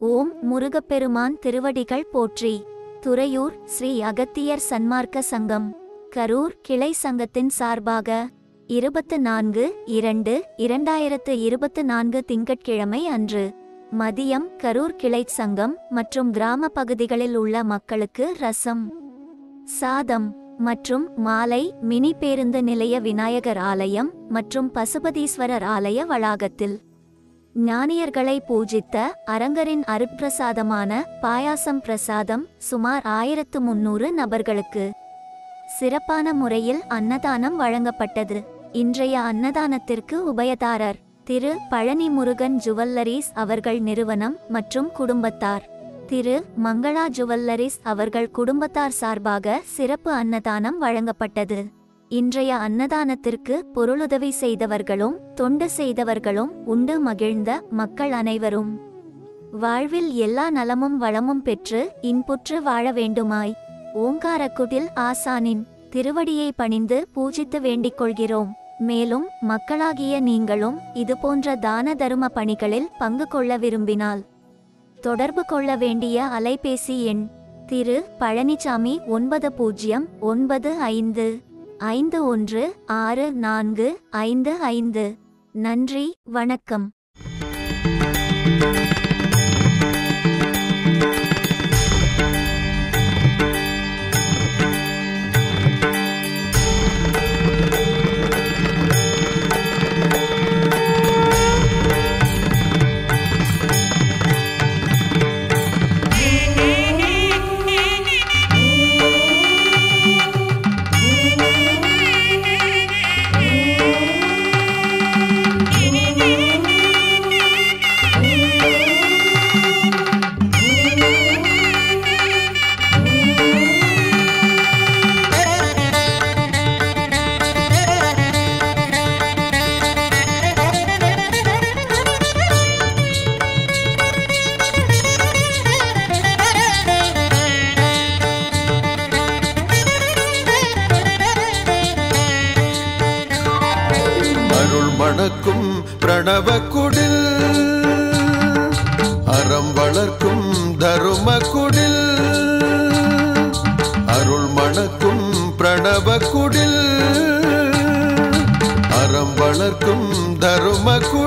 ஓம் முருகப்பெருமான் திருவடிகள் போற்றி. துறையூர் ஸ்ரீ அகத்தியர் சன்மார்க்க சங்கம் கரூர் கிளை சங்கத்தின் சார்பாக 24/2/2024 திங்கட்கிழமை அன்று மதியம் கரூர் கிளை சங்கம் மற்றும் கிராம பகுதிகளில் உள்ள மக்களுக்கு ரசம், சாதம் மற்றும் மாலை மினி பேருந்து நிலைய விநாயகர் ஆலயம் மற்றும் பசுபதீஸ்வரர் ஆலய வளாகத்தில் ஞானியர்களை பூஜித்த அரங்கரின் அருட்பிரசாதமான பாயாசம் பிரசாதம் சுமார் 1300 நபர்களுக்கு சிறப்பான முறையில் அன்னதானம் வழங்கப்பட்டது. இன்றைய அன்னதானத்திற்கு உபயதாரர் திரு பழனி முருகன் ஜுவல்லரிஸ் அவர்கள் நிறுவனம் மற்றும் குடும்பத்தார். திரு மங்களா ஜுவல்லரிஸ் அவர்கள் குடும்பத்தார் சார்பாக சிறப்பு அன்னதானம் வழங்கப்பட்டது. இன்றைய அன்னதானத்திற்கு பொருளுதவி செய்தவர்களும் தொண்டு செய்தவர்களும் உண்டு மகிழ்ந்த மக்கள் அனைவரும் வாழ்வில் எல்லா நலமும் வளமும் பெற்று இன்புற்று வாழ வேண்டுமாய் ஓங்காரக்குடில் ஆசானின் திருவடியை பணிந்து பூஜித்து வேண்டிக் கொள்கிறோம். மேலும் மக்களாகிய நீங்களும் இதுபோன்ற தான தரும பணிகளில் பங்கு கொள்ள விரும்பினால் தொடர்பு கொள்ள வேண்டிய அலைபேசி எண் திரு பழனிசாமி 9095151645. நன்றி, வணக்கம். மணக்கும் பிரணவக்குடில் அறம் வளர்க்கும் தருமக்குடில் அருள் மணக்கும் பிரணவக்குடில் அறம் வளர்க்கும் தருமக்குடில்